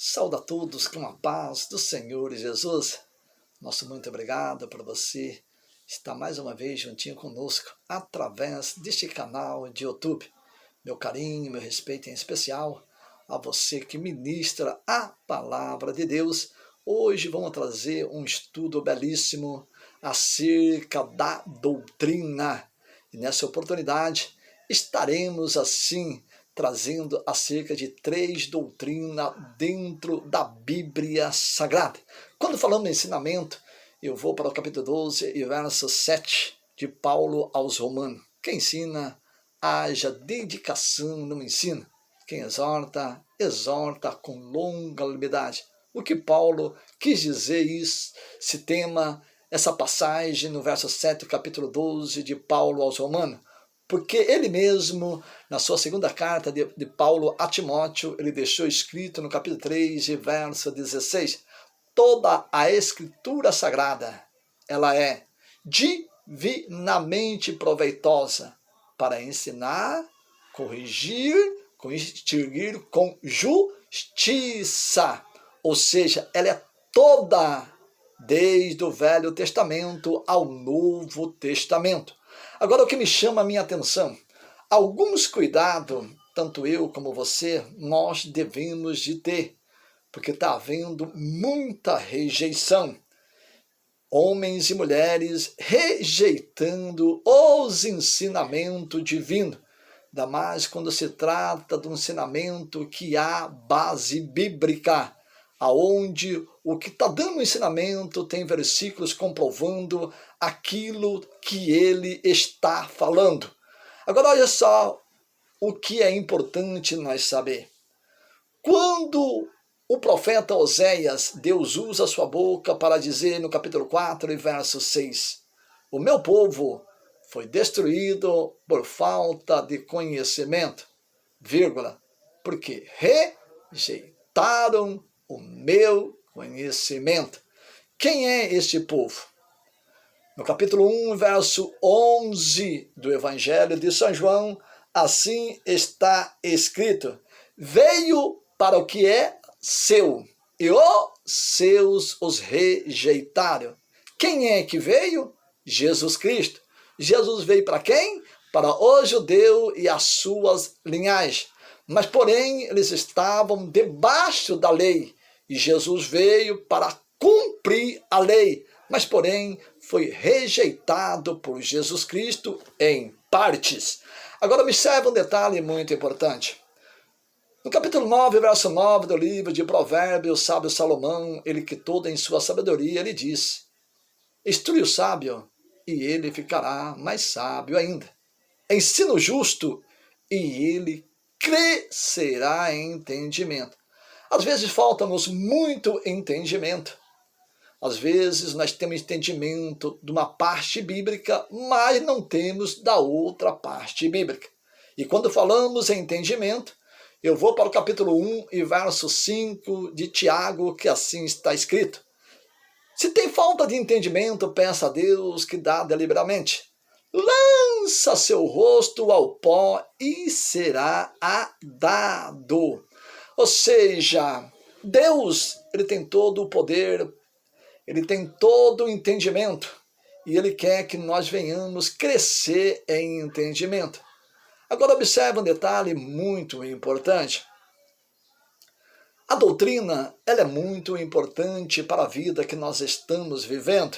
Saúde a todos com a paz do Senhor Jesus. Nosso muito obrigado por você estar mais uma vez juntinho conosco através deste canal de YouTube. Meu carinho, meu respeito em especial a você que ministra a palavra de Deus. Hoje vamos trazer um estudo belíssimo acerca da doutrina. E nessa oportunidade estaremos assim trazendo acerca de 3 doutrinas dentro da Bíblia Sagrada. Quando falamos em ensinamento, eu vou para o capítulo 12 e verso 7 de Paulo aos Romanos. Quem ensina, haja dedicação no ensino. Quem exorta, exorta com longanimidade. O que Paulo quis dizer isso, esse tema, essa passagem no verso 7 do capítulo 12 de Paulo aos Romanos? Porque ele mesmo, na sua segunda carta de Paulo a Timóteo, ele deixou escrito no capítulo 3, verso 16, toda a escritura sagrada, ela é divinamente proveitosa para ensinar, corrigir, instruir com justiça. Ou seja, ela é toda, desde o Velho Testamento ao Novo Testamento. Agora, o que me chama a minha atenção, alguns cuidados, tanto eu como você, nós devemos de ter, porque está havendo muita rejeição. Homens e mulheres rejeitando os ensinamentos divinos, ainda mais quando se trata de um ensinamento que há base bíblica, aonde o que está dando o ensinamento tem versículos comprovando aquilo que ele está falando. Agora, olha só o que é importante nós saber. Quando o profeta Oséias, Deus usa a sua boca para dizer no capítulo 4 e verso 6, o meu povo foi destruído por falta de conhecimento, vírgula, porque rejeitaram o meu conhecimento. Quem é este povo? No capítulo 1, verso 11 do Evangelho de São João, assim está escrito, veio para o que é seu, e os seus os rejeitaram. Quem é que veio? Jesus Cristo. Jesus veio para quem? Para o judeu e as suas linhagens. Mas, porém, eles estavam debaixo da lei. E Jesus veio para cumprir a lei. Mas, porém, foi rejeitado por Jesus Cristo em partes. Agora, observe um detalhe muito importante. No capítulo 9, verso 9 do livro de Provérbios, o sábio Salomão, ele que toda em sua sabedoria, ele diz, instrui o sábio, e ele ficará mais sábio ainda. Ensina o justo, e ele crescerá em entendimento. Às vezes falta-nos muito entendimento. Às vezes nós temos entendimento de uma parte bíblica, mas não temos da outra parte bíblica. E quando falamos em entendimento, eu vou para o capítulo 1 e verso 5 de Tiago, que assim está escrito. Se tem falta de entendimento, peça a Deus que dá deliberadamente. Lança seu rosto ao pó e será dado. Ou seja, Deus, ele tem todo o poder, ele tem todo o entendimento e ele quer que nós venhamos crescer em entendimento. Agora observe um detalhe muito importante. A doutrina, ela é muito importante para a vida que nós estamos vivendo.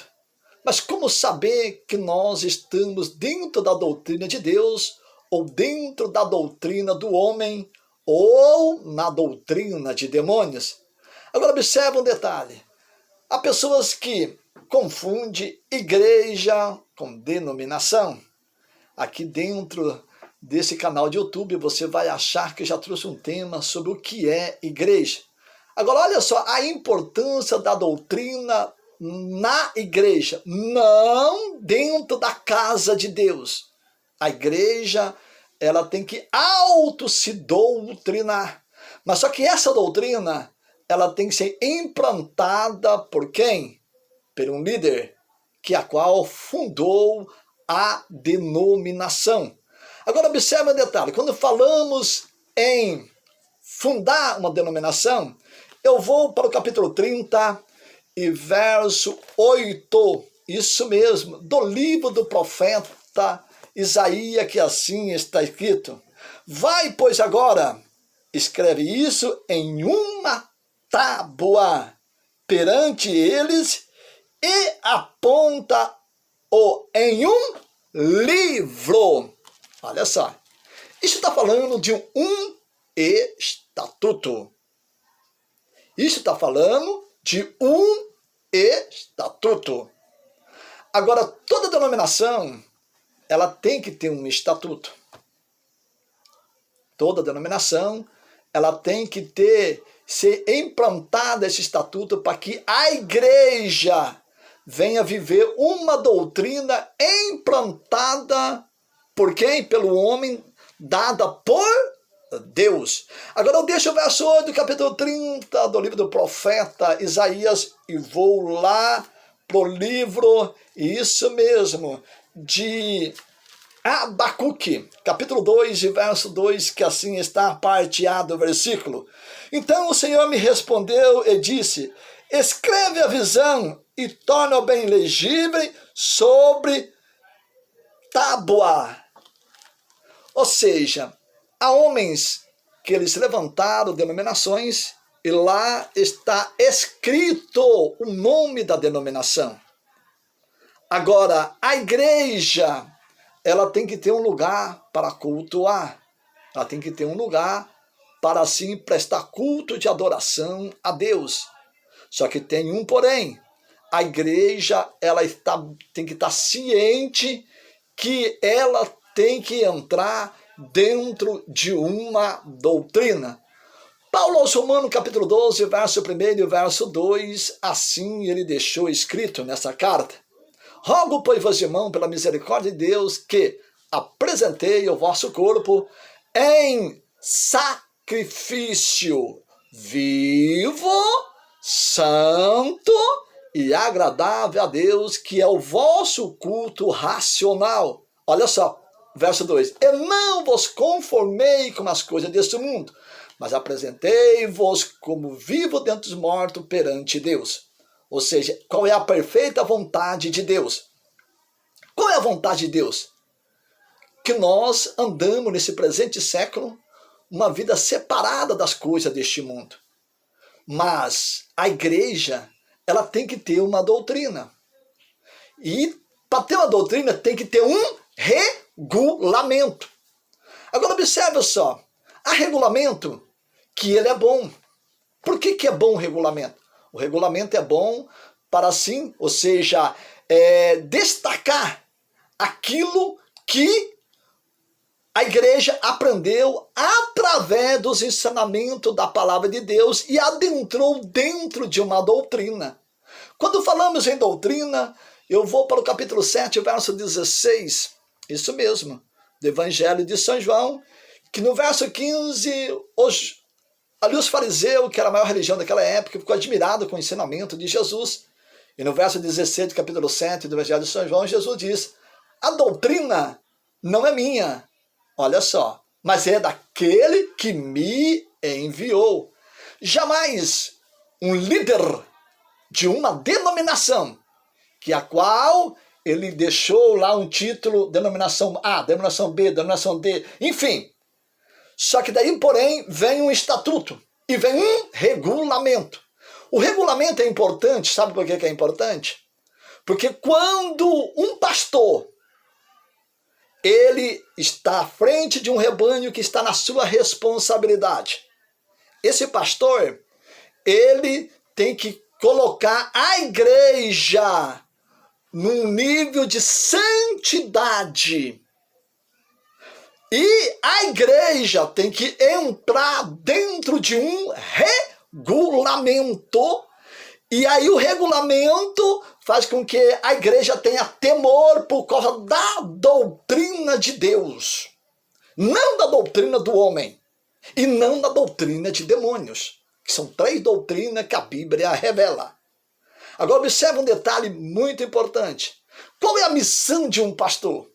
Mas como saber que nós estamos dentro da doutrina de Deus ou dentro da doutrina do homem ou na doutrina de demônios? Agora observe um detalhe. Há pessoas que confundem igreja com denominação. Aqui dentro desse canal de YouTube você vai achar que já trouxe um tema sobre o que é igreja. Agora olha só a importância da doutrina na igreja, não dentro da casa de Deus. A igreja, ela tem que se doutrinar. Mas só que essa doutrina, ela tem que ser implantada por quem? Por um líder, que a qual fundou a denominação. Agora observe um detalhe, quando falamos em fundar uma denominação, Eu vou para o capítulo 30 e verso 8, isso mesmo, do livro do profeta Isaías, que assim está escrito: vai, pois, agora, escreve isso em uma tábua perante eles e aponta-o em um livro. Olha só, isso está falando de um estatuto. Isso está falando de um estatuto. Agora, toda denominação, ela tem que ter um estatuto. Toda denominação, ela tem que ser implantada esse estatuto para que a igreja venha viver uma doutrina implantada por quem? Pelo homem, dada por Deus. Agora eu deixo o verso 8 do capítulo 30 do livro do profeta Isaías e vou lá pro livro, isso mesmo, de Abacuque, capítulo 2 e verso 2, que assim está parteado o versículo. Então o Senhor me respondeu e disse: escreve a visão e torna-o bem legível sobre tábua. Ou seja, há homens que eles levantaram denominações e lá está escrito o nome da denominação. Agora, a igreja, ela tem que ter um lugar para cultuar. Ela tem que ter um lugar para, assim, prestar culto de adoração a Deus. Só que tem um porém. A igreja, ela tem que estar ciente que ela tem que entrar dentro de uma doutrina. Paulo aos Romanos, capítulo 12, verso 1 e verso 2, assim ele deixou escrito nessa carta: rogo, pois, vos, irmão, pela misericórdia de Deus, que apresentei o vosso corpo em sacrifício vivo, santo e agradável a Deus, que é o vosso culto racional. Olha só, verso 2: e não vos conformei com as coisas deste mundo, mas apresentei-vos como vivo dentre os mortos perante Deus. Ou seja, qual é a perfeita vontade de Deus? Qual é a vontade de Deus? Que nós andamos nesse presente século uma vida separada das coisas deste mundo. Mas a igreja, ela tem que ter uma doutrina. E para ter uma doutrina tem que ter um regulamento. Agora observe só, há regulamento que ele é bom. Por que é bom o regulamento? O regulamento é bom para, assim, ou seja, destacar aquilo que a igreja aprendeu através dos ensinamentos da palavra de Deus e adentrou dentro de uma doutrina. Quando falamos em doutrina, eu vou para o capítulo 7, verso 16, isso mesmo, do Evangelho de São João, que no verso 15, ali os fariseus, que era a maior religião daquela época, ficou admirado com o ensinamento de Jesus. E no verso 16 do capítulo 7 do Evangelho de São João, Jesus diz: a doutrina não é minha, olha só, mas é daquele que me enviou. Jamais um líder de uma denominação, que a qual ele deixou lá um título, denominação A, denominação B, denominação D, enfim. Só que daí, porém, vem um estatuto e vem um regulamento. O regulamento é importante, sabe por que é importante? Porque quando um pastor, ele está à frente de um rebanho que está na sua responsabilidade, esse pastor, ele tem que colocar a igreja num nível de santidade. E a igreja tem que entrar dentro de um regulamento. E aí o regulamento faz com que a igreja tenha temor por causa da doutrina de Deus. Não da doutrina do homem. E não da doutrina de demônios. Que são 3 doutrinas que a Bíblia revela. Agora observe um detalhe muito importante. Qual é a missão de um pastor?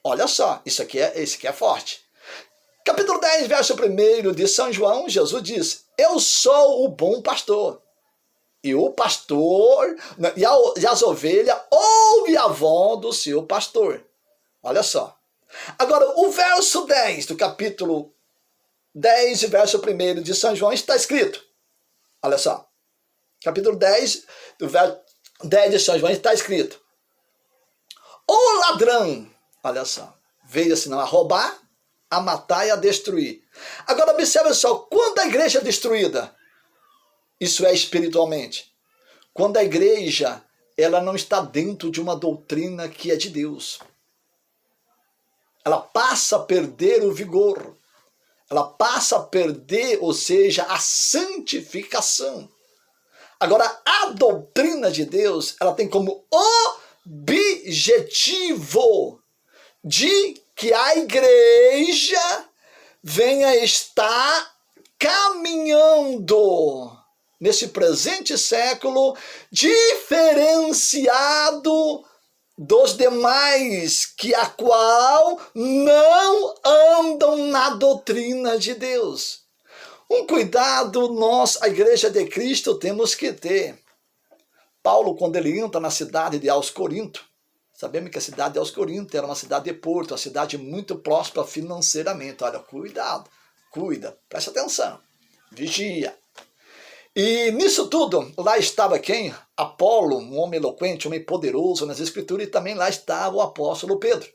Olha só, esse aqui é forte. Capítulo 10, verso 1 de São João, Jesus diz: Eu sou o bom pastor. E o pastor, e as ovelhas ouvem a voz do seu pastor. Olha só. Agora, o verso 10 do capítulo 10, verso 1 de São João está escrito. Olha só. Capítulo 10, do verso 10 de São João está escrito. O ladrão, olha só, veio assim a roubar, a matar e a destruir. Agora observe só, quando a igreja é destruída, isso é espiritualmente, quando a igreja ela não está dentro de uma doutrina que é de Deus. Ela passa a perder o vigor. Ela passa a perder, ou seja, a santificação. Agora, a doutrina de Deus, ela tem como objetivo de que a igreja venha estar caminhando nesse presente século diferenciado dos demais, que a qual não andam na doutrina de Deus. Um cuidado nós, a Igreja de Cristo, temos que ter. Paulo, quando ele entra na cidade de Corinto, sabemos que a cidade de Corinto era uma cidade de porto, uma cidade muito próspera financeiramente. Olha, cuida, presta atenção, vigia. E nisso tudo, lá estava quem? Apolo, um homem eloquente, um homem poderoso nas Escrituras, e também lá estava o apóstolo Pedro.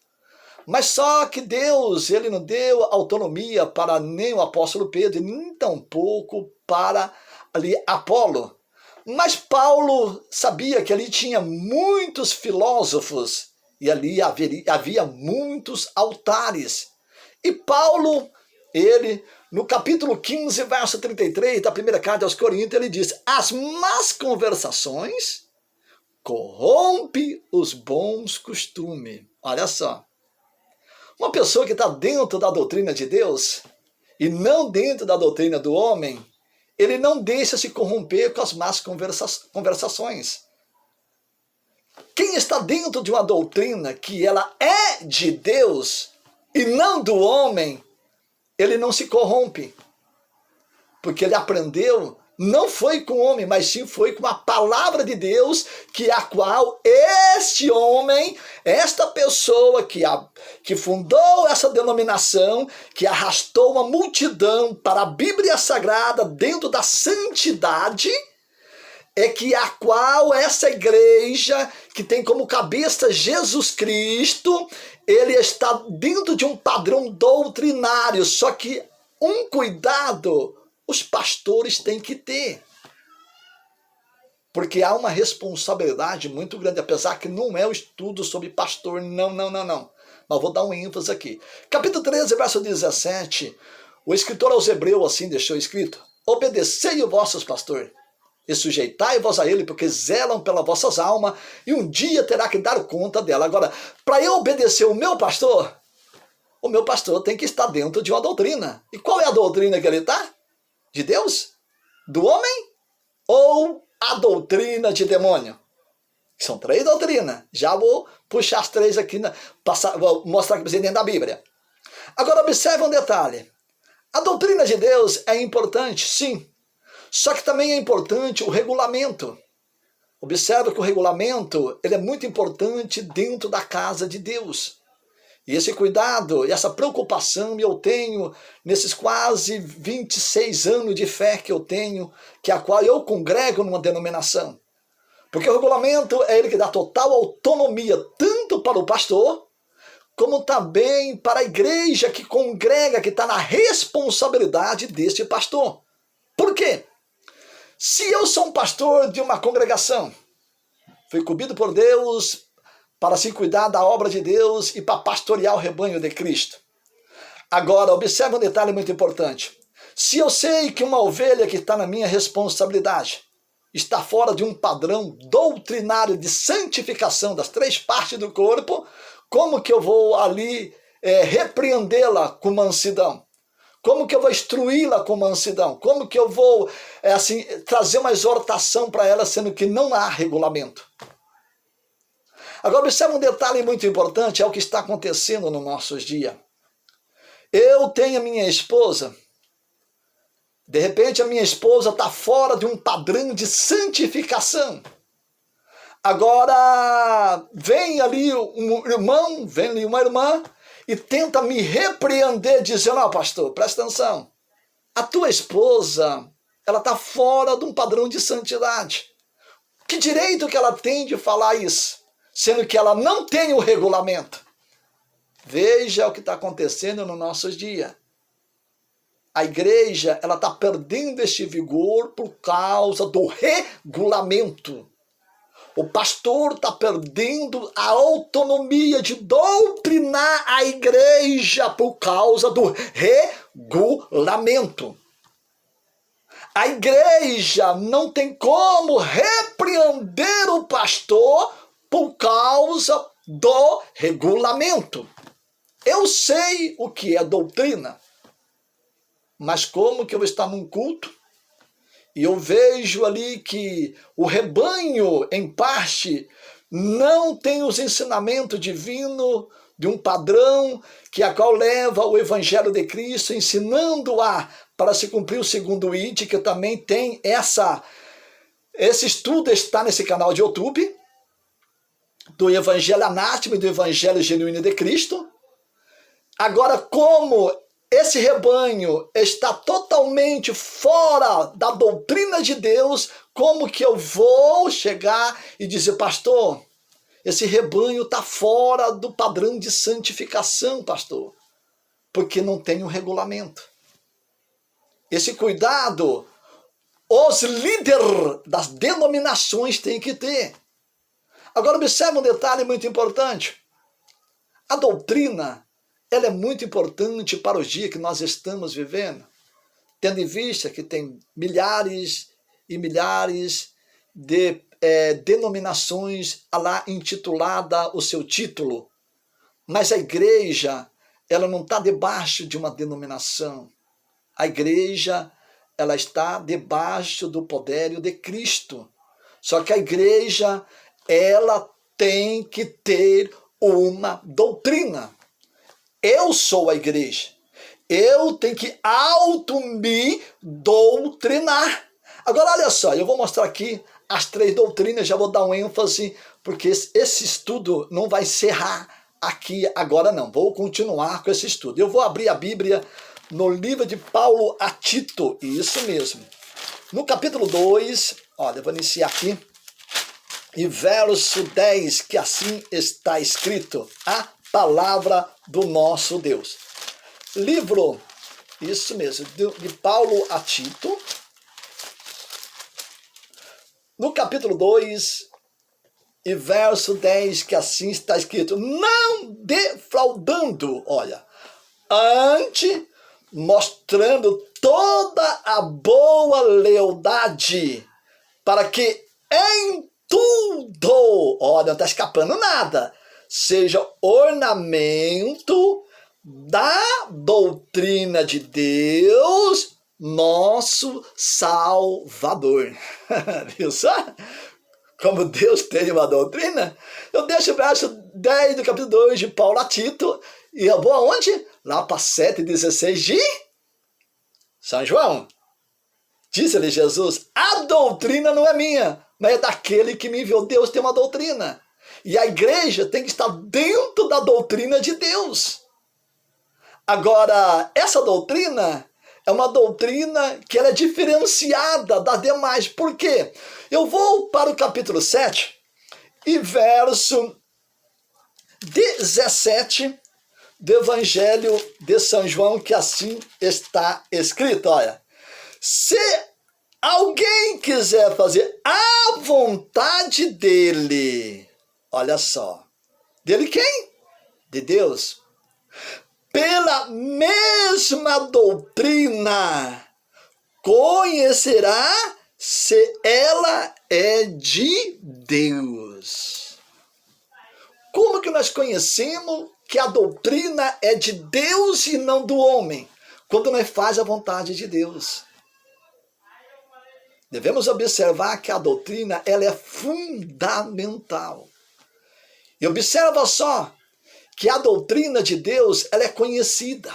Mas só que Deus, ele não deu autonomia para nem o apóstolo Pedro, nem tampouco para ali Apolo. Mas Paulo sabia que ali tinha muitos filósofos e ali havia muitos altares. E Paulo, ele, no capítulo 15, verso 33 da primeira carta aos Coríntios, ele diz: as más conversações corrompem os bons costumes. Olha só. Uma pessoa que está dentro da doutrina de Deus e não dentro da doutrina do homem, ele não deixa se corromper com as más conversações. Quem está dentro de uma doutrina que ela é de Deus e não do homem, ele não se corrompe. Porque ele aprendeu, não foi com o homem, mas sim foi com a palavra de Deus, que a qual este homem, esta pessoa que fundou essa denominação, que arrastou uma multidão para a Bíblia Sagrada dentro da santidade, é que a qual essa igreja, que tem como cabeça Jesus Cristo, ele está dentro de um padrão doutrinário, só que um cuidado os pastores têm que ter. Porque há uma responsabilidade muito grande, apesar que não é o estudo sobre pastor, não. Mas vou dar um ênfase aqui. Capítulo 13, verso 17, o escritor aos Hebreus assim deixou escrito: obedecei os vossos pastores, e sujeitai-vos a ele, porque zelam pelas vossas almas, e um dia terá que dar conta dela. Agora, para eu obedecer o meu pastor tem que estar dentro de uma doutrina. E qual é a doutrina que ele está? De Deus? Do homem? Ou a doutrina de demônio? São 3 doutrinas. Já vou puxar as 3 aqui, vou mostrar aqui para você dentro da Bíblia. Agora observe um detalhe. A doutrina de Deus é importante, sim. Só que também é importante o regulamento. Observe que o regulamento ele é muito importante dentro da casa de Deus. E esse cuidado e essa preocupação eu tenho nesses quase 26 anos de fé que eu tenho, que a qual eu congrego numa denominação. Porque o regulamento é ele que dá total autonomia tanto para o pastor, como também para a igreja que congrega, que está na responsabilidade deste pastor. Por quê? Se eu sou um pastor de uma congregação, fui incumbido por Deus para se cuidar da obra de Deus e para pastorear o rebanho de Cristo. Agora, observe um detalhe muito importante. Se eu sei que uma ovelha que está na minha responsabilidade está fora de um padrão doutrinário de santificação das 3 partes do corpo, como que eu vou ali repreendê-la com mansidão? Como que eu vou instruí-la com mansidão? Como que eu vou trazer uma exortação para ela, sendo que não há regulamento? Agora, observe um detalhe muito importante, é o que está acontecendo nos nossos dias. Eu tenho a minha esposa, De repente a minha esposa está fora de um padrão de santificação. Agora vem ali um irmão, vem ali uma irmã e tenta me repreender, dizendo, ó, pastor, presta atenção, a tua esposa, ela está fora de um padrão de santidade. Que direito que ela tem de falar isso, sendo que ela não tem o regulamento? Veja o que está acontecendo nos nossos dias. A igreja, ela está perdendo este vigor por causa do regulamento. O pastor está perdendo a autonomia de doutrinar a igreja por causa do regulamento. A igreja não tem como repreender o pastor por causa do regulamento. Eu sei o que é doutrina, mas como que eu estou num culto e eu vejo ali que o rebanho, em parte, não tem os ensinamentos divinos de um padrão que a qual leva o Evangelho de Cristo, ensinando-a para se cumprir o segundo id, que também tem esse estudo está nesse canal de YouTube, do Evangelho Anátema e do Evangelho Genuíno de Cristo. Agora, como esse rebanho está totalmente fora da doutrina de Deus, como que eu vou chegar e dizer, pastor, esse rebanho está fora do padrão de santificação, pastor, porque não tem um regulamento. Esse cuidado, os líderes das denominações têm que ter. Agora, observe um detalhe muito importante. A doutrina, ela é muito importante para os dias que nós estamos vivendo, tendo em vista que tem milhares e milhares de denominações lá intitulada o seu título, mas a igreja, ela não está debaixo de uma denominação. A igreja, ela está debaixo do poder de Cristo. Só que a igreja, ela tem que ter uma doutrina. Eu sou a igreja. Eu tenho que me doutrinar. Agora, olha só, eu vou mostrar aqui as 3 doutrinas, já vou dar um ênfase, porque esse estudo não vai encerrar aqui agora não. Vou continuar com esse estudo. Eu vou abrir a Bíblia no livro de Paulo a Tito, isso mesmo. No capítulo 2, olha, eu vou iniciar aqui, e verso 10, que assim está escrito, a palavra do nosso Deus. Livro, isso mesmo, de Paulo a Tito, no capítulo 2, e verso 10, que assim está escrito, não defraudando, olha, antes mostrando toda a boa lealdade, para que em tudo, olha, não está escapando nada, seja ornamento da doutrina de Deus, nosso Salvador. Viu só? Como Deus tem uma doutrina? Eu deixo o verso 10 do capítulo 2 de Paulo a Tito, e eu vou aonde? Lá para 7,16 de São João. Disse-lhe Jesus, a doutrina não é minha, mas é daquele que me enviou. Deus tem uma doutrina. E a igreja tem que estar dentro da doutrina de Deus. Agora, essa doutrina é uma doutrina que ela é diferenciada das demais. Por quê? Eu vou para o capítulo 7 e verso 17 do Evangelho de São João, que assim está escrito. Olha, se alguém quiser fazer a vontade dele, olha só, dele quem? De Deus. Pela mesma doutrina, conhecerá se ela é de Deus. Como que nós conhecemos que a doutrina é de Deus e não do homem? Quando nós fazemos a vontade de Deus. Devemos observar que a doutrina, ela é fundamental. E observa só que a doutrina de Deus, ela é conhecida.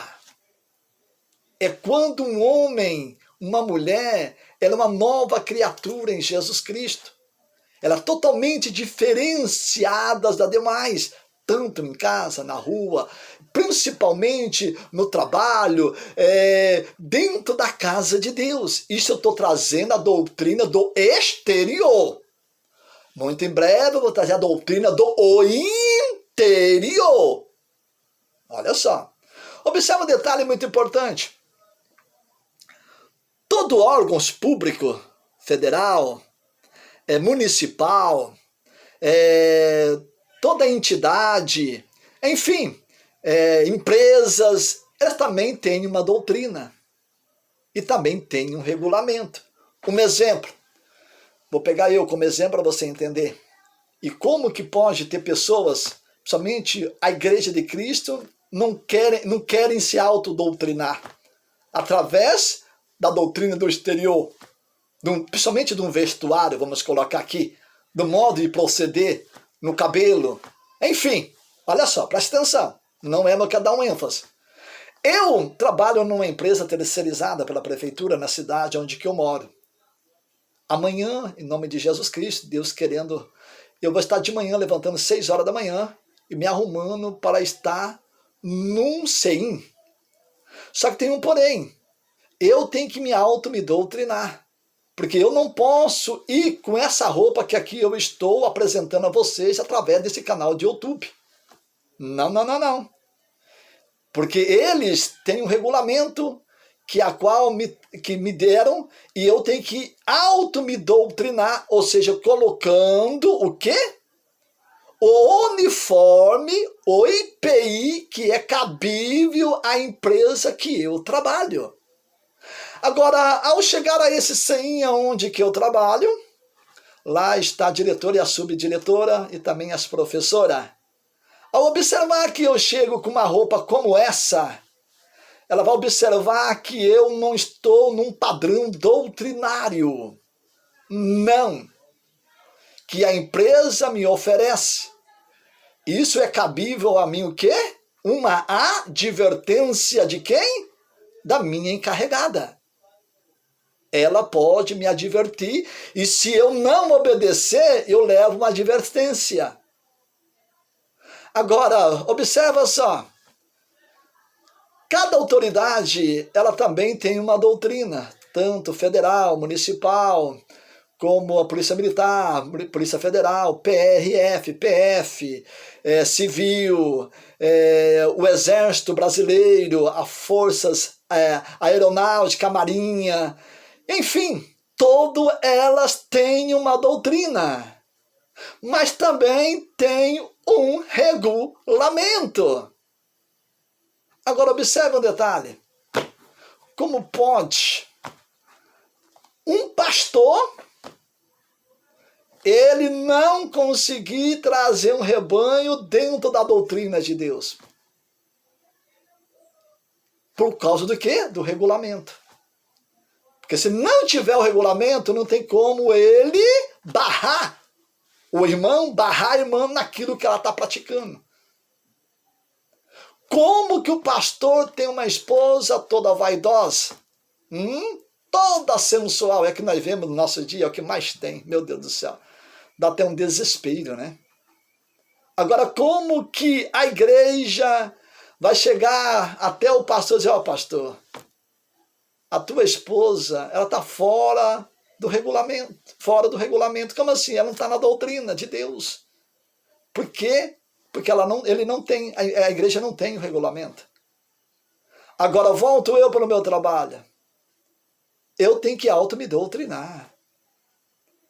É quando um homem, uma mulher, ela é uma nova criatura em Jesus Cristo. Ela é totalmente diferenciada das demais, tanto em casa, na rua, principalmente no trabalho, dentro da casa de Deus. Isso eu estou trazendo a doutrina do exterior. Muito em breve eu vou trazer a doutrina do interior. Olha só. Observe um detalhe muito importante. Todo órgão público, federal, municipal, toda entidade, enfim, empresas, elas também têm uma doutrina e também têm um regulamento. Um exemplo, vou pegar eu como exemplo para você entender. E como que pode ter pessoas, somente a Igreja de Cristo, não querem se autodoutrinar através da doutrina do exterior, principalmente de um vestuário, vamos colocar aqui, do modo de proceder no cabelo. Enfim, olha só, presta atenção, não é no que dar um ênfase. Eu trabalho numa empresa terceirizada pela prefeitura na cidade onde que eu moro. Amanhã, em nome de Jesus Cristo, Deus querendo, eu vou estar de manhã levantando 6 horas da manhã e me arrumando para estar num CEIM. Só que tem um porém. Eu tenho que me doutrinar. Porque eu não posso ir com essa roupa que aqui eu estou apresentando a vocês através desse canal de YouTube. Não, não, não, não. Porque eles têm um regulamento que me deram e eu tenho que me doutrinar, ou seja, colocando o quê? O uniforme, o IPI que é cabível à empresa que eu trabalho. Agora, ao chegar a esse CEIM onde que eu trabalho, lá está a diretora e a subdiretora e também as professoras. Ao observar que eu chego com uma roupa como essa, ela vai observar que eu não estou num padrão doutrinário. Não. Que a empresa me oferece. Isso é cabível a mim o quê? Uma advertência de quem? Da minha encarregada. Ela pode me advertir e se eu não obedecer, eu levo uma advertência. Agora, observa só. Cada autoridade, ela também tem uma doutrina, tanto federal, municipal, como a Polícia Militar, Polícia Federal, PRF, PF, Civil, o Exército Brasileiro, as Forças Aeronáutica, Marinha, enfim, todas elas têm uma doutrina, mas também tem um regulamento. Agora observe um detalhe. Como pode um pastor ele não conseguir trazer um rebanho dentro da doutrina de Deus? Por causa do quê? Do regulamento. Porque se não tiver o regulamento, não tem como ele barrar o irmão, barrar a irmã naquilo que ela está praticando. Como que o pastor tem uma esposa toda vaidosa? Toda sensual, é que nós vemos no nosso dia, é o que mais tem, meu Deus do céu. Dá até um desespero, né? Agora, como que a igreja vai chegar até o pastor e dizer, pastor, a tua esposa, ela está fora do regulamento. Fora do regulamento, como assim? Ela não está na doutrina de Deus. Por quê? Porque ele não tem, a igreja não tem o regulamento. Agora, volto eu para o meu trabalho. Eu tenho que me doutrinar.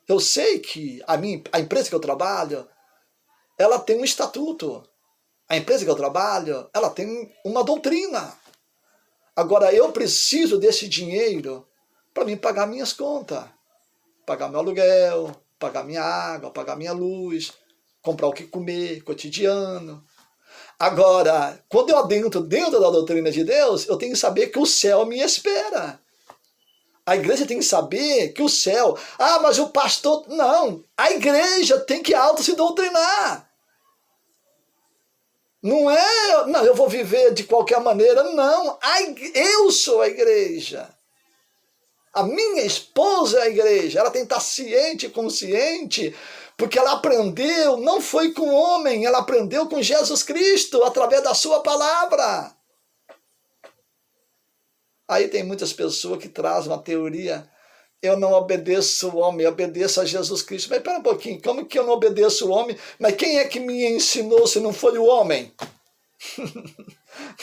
Eu sei que a empresa que eu trabalho, ela tem um estatuto. A empresa que eu trabalho, ela tem uma doutrina. Agora, eu preciso desse dinheiro para mim pagar minhas contas. Pagar meu aluguel, pagar minha água, pagar minha luz, comprar o que comer, cotidiano. Agora, quando eu adentro dentro da doutrina de Deus, eu tenho que saber que o céu me espera. A igreja tem que saber que o céu... mas o pastor... Não, a igreja tem que se doutrinar. Não é... Não, eu vou viver de qualquer maneira. Não, eu sou a igreja. A minha esposa é a igreja. Ela tem que estar ciente e consciente, porque ela aprendeu, não foi com homem, ela aprendeu com Jesus Cristo, através da sua palavra. Aí tem muitas pessoas que trazem uma teoria: eu não obedeço o homem, eu obedeço a Jesus Cristo. Mas espera um pouquinho, como que eu não obedeço o homem? Mas quem é que me ensinou se não foi o homem?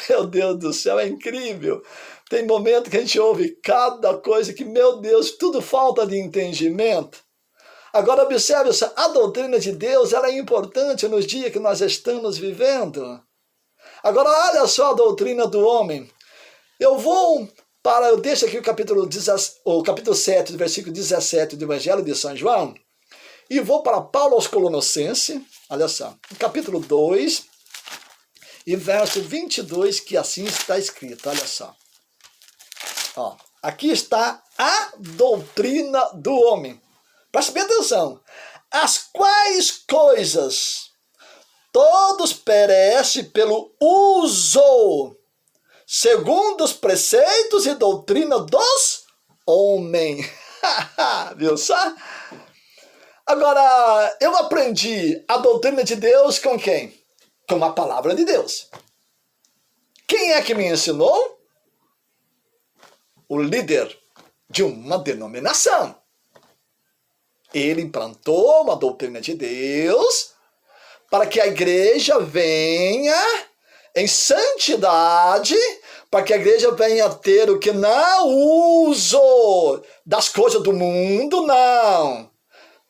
Meu Deus do céu, é incrível. Tem momento que a gente ouve cada coisa que, meu Deus, tudo falta de entendimento. Agora observe, a doutrina de Deus ela é importante nos dias que nós estamos vivendo. Agora olha só a doutrina do homem. Eu deixo aqui o capítulo 7, do versículo 17 do Evangelho de São João, e vou para Paulo aos Colossenses, olha só, capítulo 2, e verso 22, que assim está escrito, olha só. Ó, aqui está a doutrina do homem. Preste bem atenção. As quais coisas todos perecem pelo uso, segundo os preceitos e doutrina dos homens. Viu só? Agora, eu aprendi a doutrina de Deus com quem? Com a palavra de Deus. Quem é que me ensinou? O líder de uma denominação. Ele implantou uma doutrina de Deus para que a igreja venha em santidade, para que a igreja venha ter o que? Não uso das coisas do mundo, não.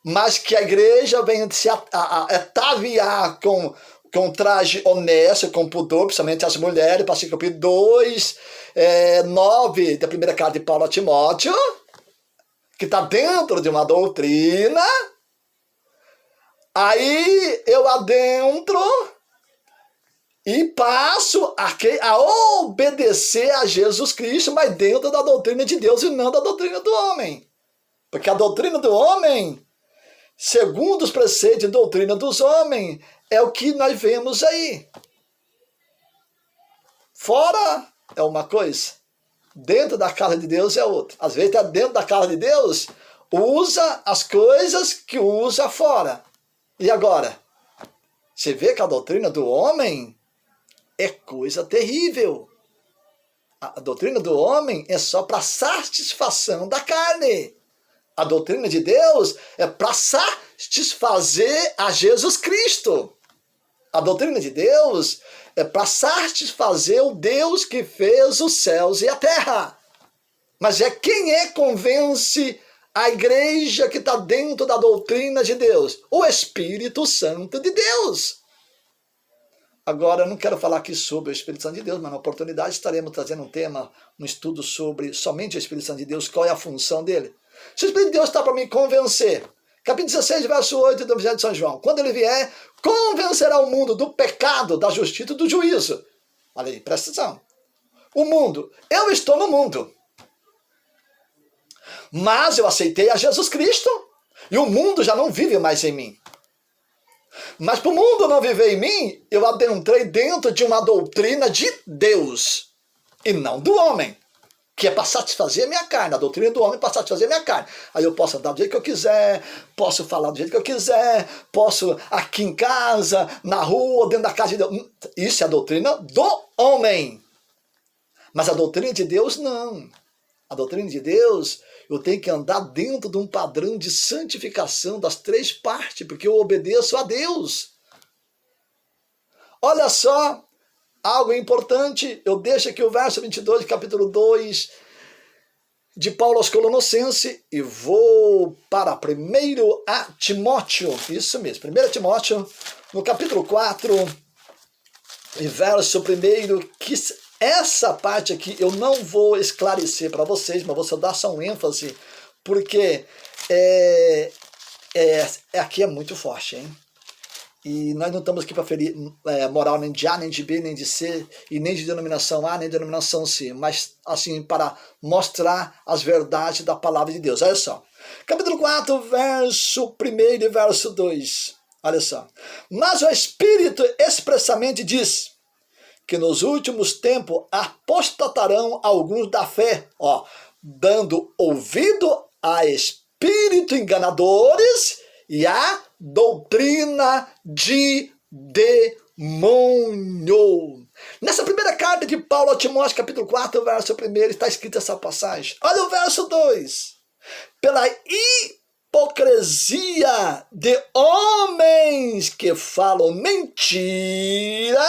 Mas que a igreja venha se ataviar com traje honesto, com pudor, principalmente as mulheres, para cumprir 9 da primeira carta de Paulo a Timóteo, que está dentro de uma doutrina. Aí eu adentro e passo a obedecer a Jesus Cristo, mas dentro da doutrina de Deus e não da doutrina do homem. Porque a doutrina do homem, segundo os preceitos de doutrina dos homens, é o que nós vemos aí. Fora é uma coisa, dentro da casa de Deus é outra. Às vezes está dentro da casa de Deus, usa as coisas que usa fora. E agora? Você vê que a doutrina do homem é coisa terrível. A doutrina do homem é só para satisfação da carne. A doutrina de Deus é para satisfazer a Jesus Cristo. A doutrina de Deus é para satisfazer o Deus que fez os céus e a terra. Mas quem convence a igreja que está dentro da doutrina de Deus? O Espírito Santo de Deus. Agora, eu não quero falar aqui sobre o Espírito Santo de Deus, mas na oportunidade estaremos trazendo um tema, um estudo sobre somente o Espírito Santo de Deus, qual é a função dele. Se o Espírito de Deus está para me convencer, capítulo 16, verso 8 do Evangelho de São João, quando ele vier, convencerá o mundo do pecado, da justiça e do juízo. Olha aí, presta atenção. O mundo, eu estou no mundo, mas eu aceitei a Jesus Cristo e o mundo já não vive mais em mim. Mas para o mundo não viver em mim, eu adentrei dentro de uma doutrina de Deus e não do homem, que é para satisfazer a minha carne. A doutrina do homem é para satisfazer a minha carne. Aí eu posso andar do jeito que eu quiser, posso falar do jeito que eu quiser, posso aqui em casa, na rua, dentro da casa de Deus. Isso é a doutrina do homem. Mas a doutrina de Deus, não. A doutrina de Deus, eu tenho que andar dentro de um padrão de santificação das 3 partes, porque eu obedeço a Deus. Olha só, algo importante, eu deixo aqui o verso 22 de capítulo 2 de Paulo aos Colossenses e vou para 1 a Timóteo, isso mesmo, 1 Timóteo, no capítulo 4, e verso 1, que essa parte aqui eu não vou esclarecer para vocês, mas vou só dar só um ênfase, porque aqui é muito forte, hein? E nós não estamos aqui para ferir moral nem de A, nem de B, nem de C, e nem de denominação A, nem de denominação C, mas assim, para mostrar as verdades da palavra de Deus. Olha só, capítulo 4, verso 1 e verso 2, olha só. Mas o Espírito expressamente diz que nos últimos tempos apostatarão alguns da fé. Ó, dando ouvido a espíritos enganadores e a doutrina de demônio. Nessa primeira carta de Paulo a Timóteo, capítulo 4, verso 1, está escrita essa passagem. Olha o verso 2. Pela hipocrisia de homens que falam mentiras,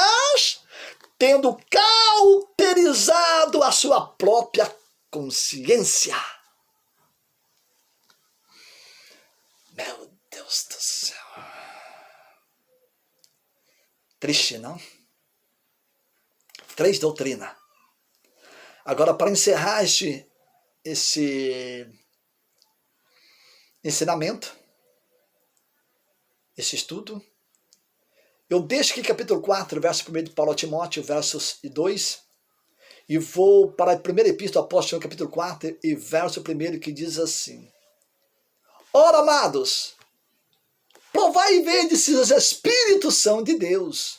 tendo cauterizado a sua própria consciência. Meu Deus do céu. Triste, não? 3 doutrinas. Agora, para encerrar esse ensinamento, esse estudo, eu deixo aqui capítulo 4, verso 1 de Paulo a Timóteo, versos 2, e vou para a primeira epístola do apóstolo, capítulo 4, e verso 1, que diz assim: Ora, amados, provai e vede se os espíritos são de Deus,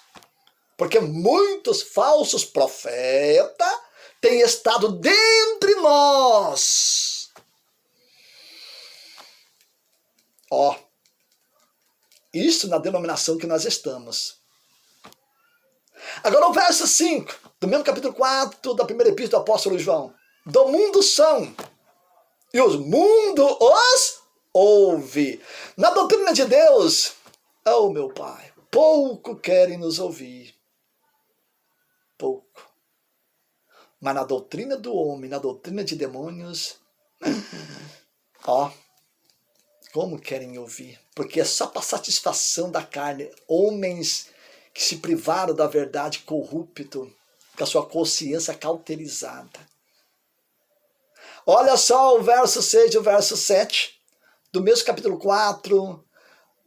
porque muitos falsos profetas têm estado dentre nós. Isso na denominação que nós estamos. Agora o verso 5, do mesmo capítulo 4 da primeira epístola do apóstolo João. Do mundo são, e o mundo os ouve. Na doutrina de Deus, oh meu Pai, pouco querem nos ouvir. Pouco. Mas na doutrina do homem, na doutrina de demônios, como querem ouvir? Porque é só para satisfação da carne. Homens que se privaram da verdade, corrupto, com a sua consciência cauterizada. Olha só o verso 6 e o verso 7, do mesmo capítulo 4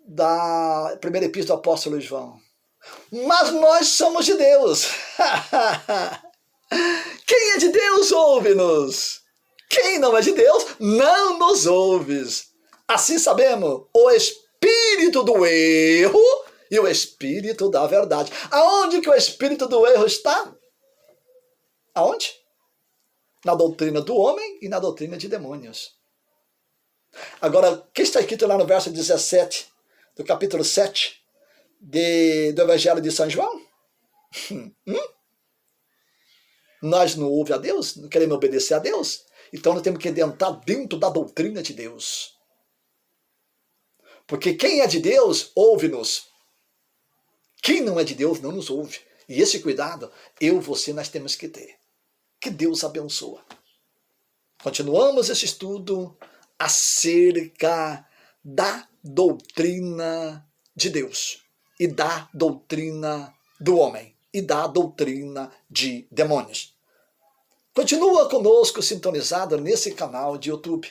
da primeira epístola do apóstolo João. Mas nós somos de Deus. Quem é de Deus, ouve-nos. Quem não é de Deus, não nos ouves. Assim sabemos o espírito do erro e o espírito da verdade. Aonde que o espírito do erro está? Aonde? Na doutrina do homem e na doutrina de demônios. Agora, o que está escrito lá no verso 17 do capítulo 7 do Evangelho de São João? Nós não ouvimos a Deus? Não queremos obedecer a Deus? Então nós temos que entrar dentro da doutrina de Deus. Porque quem é de Deus, ouve-nos. Quem não é de Deus, não nos ouve. E esse cuidado, você, nós temos que ter. Que Deus abençoe. Continuamos esse estudo acerca da doutrina de Deus e da doutrina do homem e da doutrina de demônios. Continua conosco sintonizado nesse canal de YouTube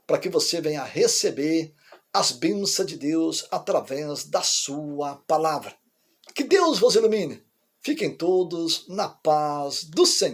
para que você venha receber as bênçãos de Deus através da sua palavra. Que Deus vos ilumine. Fiquem todos na paz do Senhor.